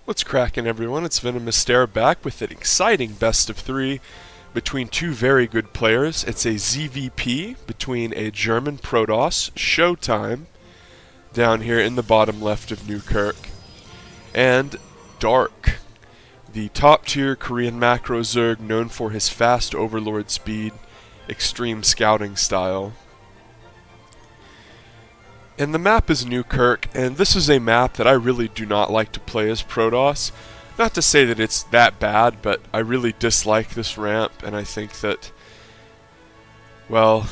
What's cracking, everyone? It's VenomousStare back with an exciting best of three between two very good players. It's a ZVP between a German Protoss, ShoWTimE, down here in the bottom left of Newkirk, and Dark, the top-tier Korean macro Zerg known for his fast overlord speed, extreme scouting style. And the map is Newkirk, and this is a map that I really do not like to play as Protoss. Not to say that it's that bad, but I really dislike this ramp, and I think that, well,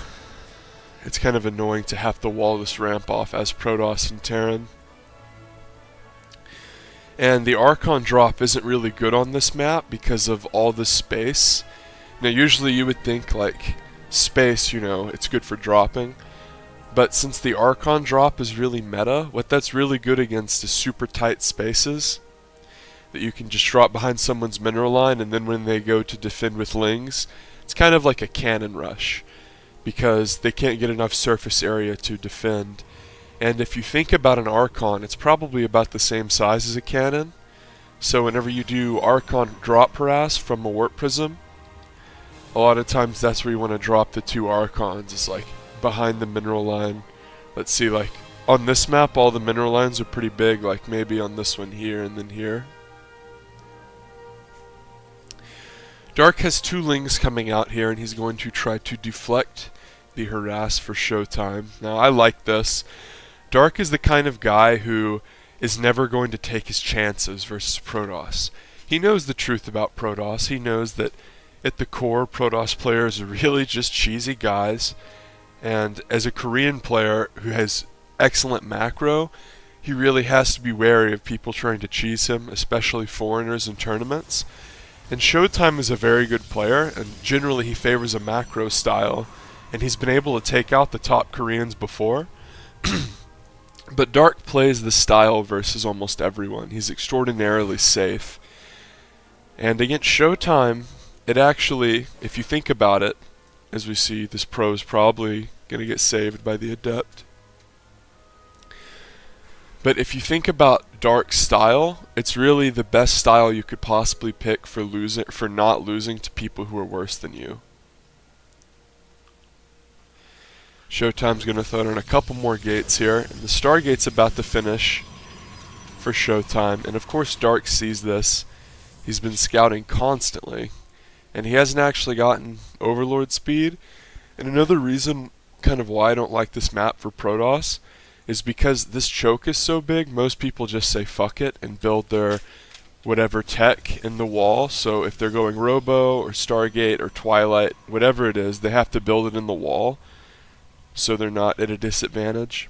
it's kind of annoying to have to wall this ramp off as Protoss and Terran. And the Archon drop isn't really good on this map because of all the space. Now usually you would think like space, it's good for dropping. But since the Archon drop is really meta, what that's really good against is super tight spaces that you can just drop behind someone's mineral line, and then when they go to defend with Lings, it's kind of like a cannon rush because they can't get enough surface area to defend. And if you think about an Archon, it's probably about the same size as a cannon. So whenever you do Archon drop harass from a warp prism, a lot of times that's where you want to drop the two Archons. It's like behind the mineral line. Let's see, like on this map all the mineral lines are pretty big, like maybe on this one here and then here. Dark has two Lings coming out here, and he's going to try to deflect the harass for ShoWTimE. Now I like this. Dark is the kind of guy who is never going to take his chances versus Protoss. He knows the truth about Protoss. He knows that at the core Protoss players are really just cheesy guys. And as a Korean player who has excellent macro, he really has to be wary of people trying to cheese him, especially foreigners in tournaments. And ShoWTimE is a very good player, and generally he favors a macro style, and he's been able to take out the top Koreans before. But Dark plays this style versus almost everyone. He's extraordinarily safe. And against ShoWTimE, it actually, if you think about it, as we see, this pro is probably going to get saved by the Adept. But if you think about Dark's style, it's really the best style you could possibly pick for not losing to people who are worse than you. ShoWTimE's going to throw in a couple more gates here, and the Stargate's about to finish for ShoWTimE. And of course Dark sees this. He's been scouting constantly, and he hasn't actually gotten Overlord speed. And another reason kind of why I don't like this map for Protoss is because this choke is so big, most people just say fuck it and build their whatever tech in the wall. So if they're going Robo or Stargate or Twilight, whatever it is, they have to build it in the wall so they're not at a disadvantage.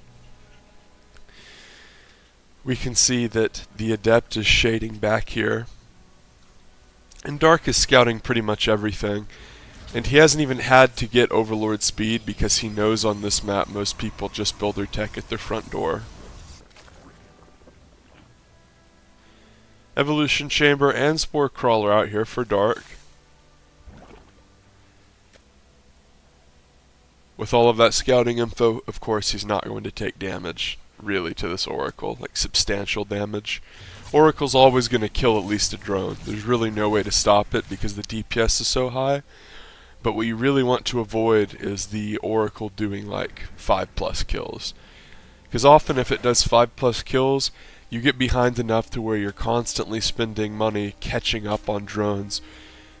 We can see that the Adept is shading back here, and Dark is scouting pretty much everything. And he hasn't even had to get Overlord speed because he knows on this map most people just build their tech at their front door. Evolution Chamber and Spore Crawler out here for Dark. With all of that scouting info, of course he's not going to take damage, really, to this Oracle, like substantial damage. Oracle's always going to kill at least a drone. There's really no way to stop it because the DPS is so high. But what you really want to avoid is the Oracle doing like 5+ kills. Because often if it does 5+ kills, you get behind enough to where you're constantly spending money catching up on drones.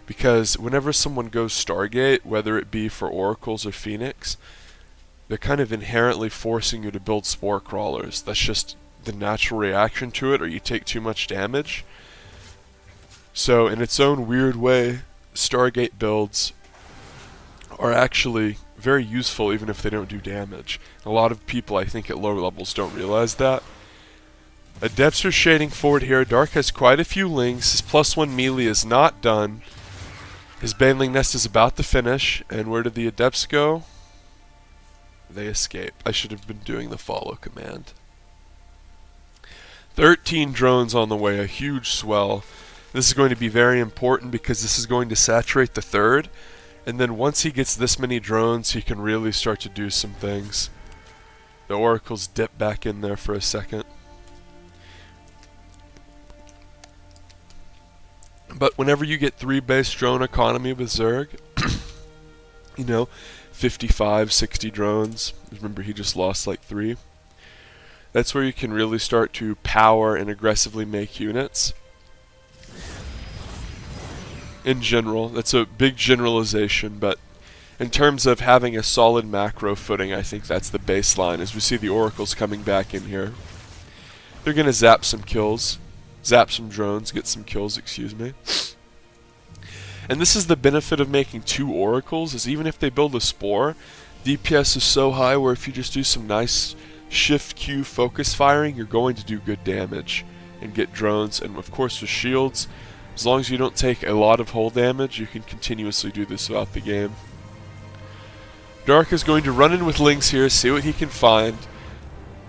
Because whenever someone goes Stargate, whether it be for Oracles or Phoenix, they're kind of inherently forcing you to build Spore Crawlers. That's just the natural reaction to it, or you take too much damage. So in its own weird way, Stargate builds are actually very useful even if they don't do damage. A lot of people, I think, at lower levels don't realize that. Adepts are shading forward here. Dark has quite a few Lings. His +1 melee is not done. His Baneling Nest is about to finish. And where did the Adepts go? They escape. I should have been doing the follow command. 13 drones on the way, a huge swell. This is going to be very important because this is going to saturate the third. And then once he gets this many drones, he can really start to do some things. The Oracles dip back in there for a second. But whenever you get 3 base drone economy with Zerg, you know, 55, 60 drones, remember he just lost like 3, that's where you can really start to power and aggressively make units. In general, that's a big generalization, but in terms of having a solid macro footing, I think that's the baseline. As we see the oracles coming back in here, they're going to zap some kills, zap some drones, get some kills, excuse me. And this is the benefit of making 2 oracles, is even if they build a spore, DPS is so high where if you just do some nice shift Q focus firing, you're going to do good damage and get drones. And of course with shields, as long as you don't take a lot of hull damage, you can continuously do this throughout the game. Dark is going to run in with Lings here, see what he can find.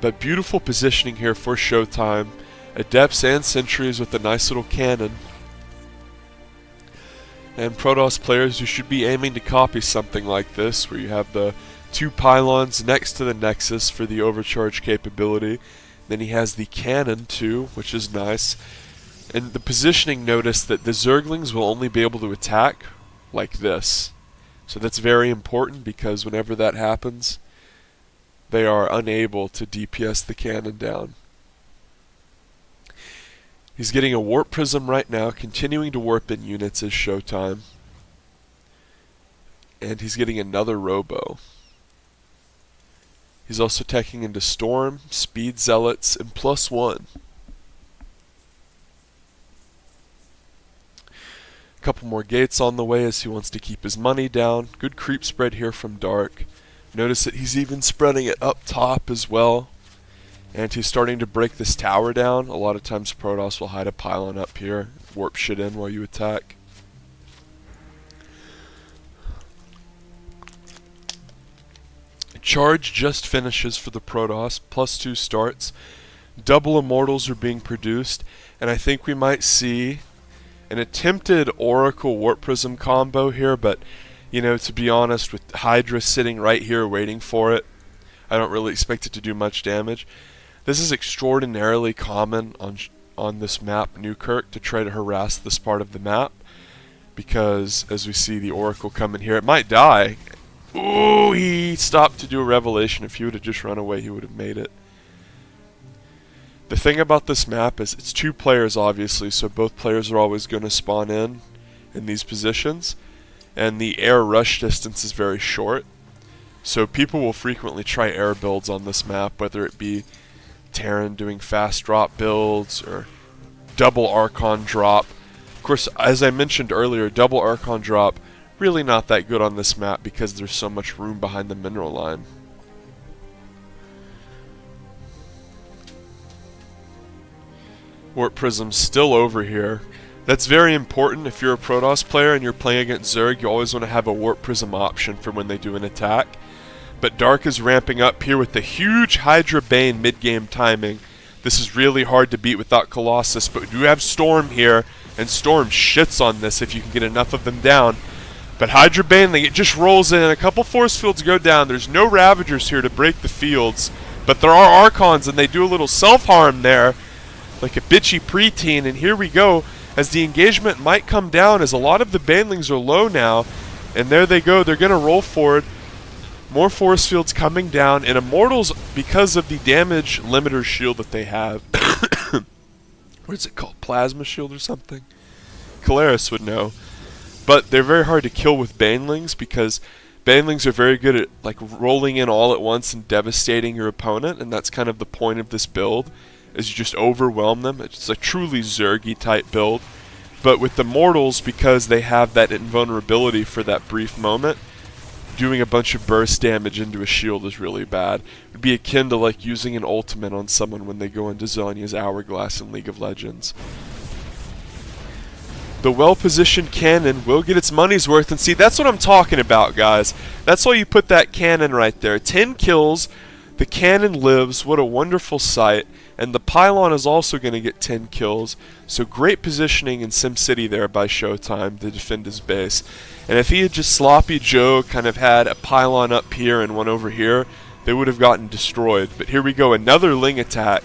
But beautiful positioning here for ShoWTimE. Adepts and sentries with a nice little cannon. And Protoss players, you should be aiming to copy something like this, where you have the 2 pylons next to the Nexus for the overcharge capability. Then he has the cannon too, which is nice. And the positioning, notice that the Zerglings will only be able to attack like this. So that's very important, because whenever that happens, they are unable to DPS the cannon down. He's getting a warp prism right now, continuing to warp in units as ShoWTimE. And he's getting another robo. He's also teching into Storm, Speed Zealots, and +1. A couple more gates on the way as he wants to keep his money down. Good creep spread here from Dark. Notice that he's even spreading it up top as well. And he's starting to break this tower down. A lot of times Protoss will hide a pylon up here, warp shit in while you attack. Charge just finishes for the Protoss, +2 starts. Double Immortals are being produced, and I think we might see an attempted Oracle Warp Prism combo here, but you know, to be honest, with Hydra sitting right here waiting for it, I don't really expect it to do much damage. This is extraordinarily common on this map, Newkirk, to try to harass this part of the map, because as we see the Oracle come in here, it might die. Ooh, he stopped to do a revelation. If he would have just run away, he would have made it. The thing about this map is it's 2 players, obviously, so both players are always going to spawn in these positions, and the air rush distance is very short, so people will frequently try air builds on this map, whether it be Terran doing fast drop builds or double Archon drop. Of course, as I mentioned earlier, double Archon drop really not that good on this map because there's so much room behind the mineral line. Warp Prism's still over here. That's very important. If you're a Protoss player and you're playing against Zerg, you always want to have a Warp Prism option for when they do an attack. But Dark is ramping up here with the huge Hydra Bane mid-game timing. This is really hard to beat without Colossus, but we do have Storm here, and Storm shits on this if you can get enough of them down. But Hydra Bane, it just rolls in, a couple force fields go down. There's no Ravagers here to break the fields, but there are Archons, and they do a little self-harm there, like a bitchy preteen, and here we go, as the engagement might come down, as a lot of the Banelings are low now, and there they go, they're going to roll forward. More force fields coming down, and Immortals, because of the damage limiter shield that they have, what is it called, Plasma Shield or something? Kalaris would know. But they're very hard to kill with Banelings, because Banelings are very good at like rolling in all at once and devastating your opponent, and that's kind of the point of this build, is you just overwhelm them. It's a truly Zergy type build. But with the Mortals, because they have that invulnerability for that brief moment, doing a bunch of burst damage into a shield is really bad. It would be akin to like using an ultimate on someone when they go into Zhonya's Hourglass in League of Legends. The well-positioned cannon will get its money's worth, and see, that's what I'm talking about, guys. That's why you put that cannon right there. 10 kills, the cannon lives, what a wonderful sight, and the pylon is also going to get 10 kills, so great positioning in SimCity there by ShoWTimE to defend his base. And if he had just sloppy Joe kind of had a pylon up here and one over here, they would have gotten destroyed. But here we go, another Ling attack,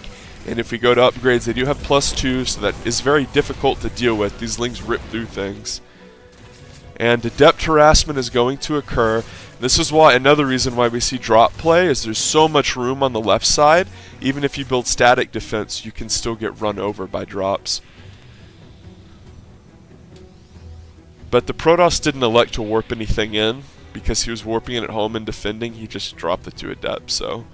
And if we go to upgrades, they do have +2, so that is very difficult to deal with. These lings rip through things. And adept harassment is going to occur. This is why another reason why we see drop play is there's so much room on the left side. Even if you build static defense, you can still get run over by drops. But the Protoss didn't elect to warp anything in because he was warping it at home and defending. He just dropped it to adept, so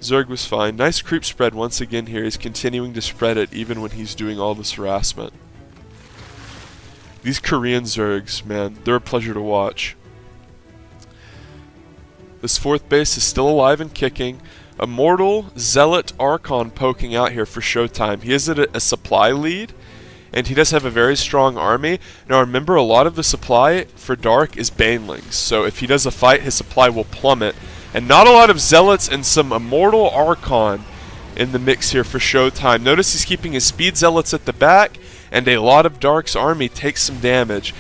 Zerg was fine. Nice creep spread once again here. He's continuing to spread it even when he's doing all this harassment. These Korean Zergs, man, they're a pleasure to watch. This fourth base is still alive and kicking. Immortal Zealot Archon poking out here for ShoWTimE. He is at a supply lead, and he does have a very strong army. Now remember, a lot of the supply for Dark is banelings, so if he does a fight, his supply will plummet. And not a lot of Zealots and some Immortal Archon in the mix here for ShoWTimE. Notice he's keeping his Speed Zealots at the back, and a lot of Dark's army takes some damage.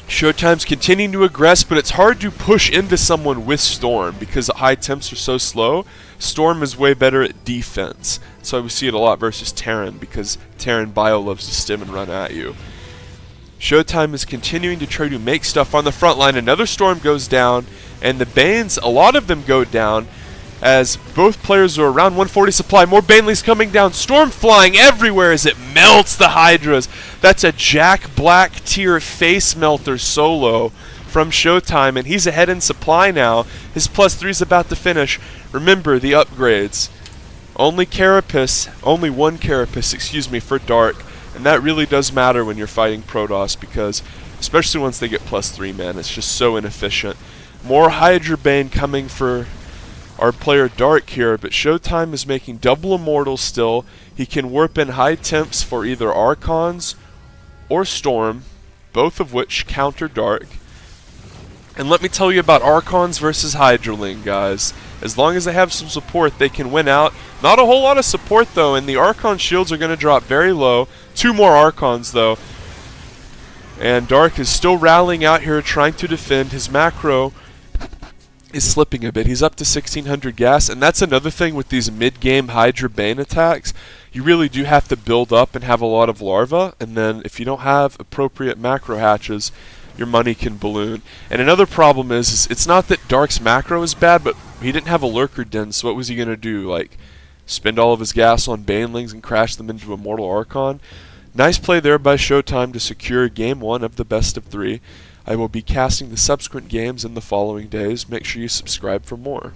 ShoWTimE's continuing to aggress, but it's hard to push into someone with Storm because high temps are so slow. Storm is way better at defense. So we see it a lot versus Terran because Terran bio loves to stim and run at you. ShoWTimE is continuing to try to make stuff on the front line. Another Storm goes down, and the Banes, a lot of them go down as both players are around 140 supply. More Banelings coming down. Storm flying everywhere as it melts the Hydras. That's a Jack Black tier face melter solo from ShoWTimE, and he's ahead in supply now. His +3 is about to finish. Remember the upgrades. Only one Carapace, excuse me, for Dark. And that really does matter when you're fighting Protoss because, especially once they get +3, man, it's just so inefficient. More Hydra Bane coming for our player Dark here, but ShoWTimE is making double Immortals still. He can warp in high temps for either Archons or Storm, both of which counter Dark. And let me tell you about Archons versus Hydraling, guys. As long as they have some support, they can win out. Not a whole lot of support, though, and the Archon shields are going to drop very low. 2 more Archons, though. And Dark is still rallying out here, trying to defend. His macro is slipping a bit. He's up to 1600 gas, and that's another thing with these mid-game Hydra Bane attacks. You really do have to build up and have a lot of larvae, and then if you don't have appropriate macro hatches, your money can balloon. And another problem is it's not that Dark's macro is bad, but he didn't have a lurker den, so what was he going to do? Like, spend all of his gas on Banelings and crash them into Immortal Archon? Nice play there by ShoWTimE to secure Game 1 of the best of 3. I will be casting the subsequent games in the following days. Make sure you subscribe for more.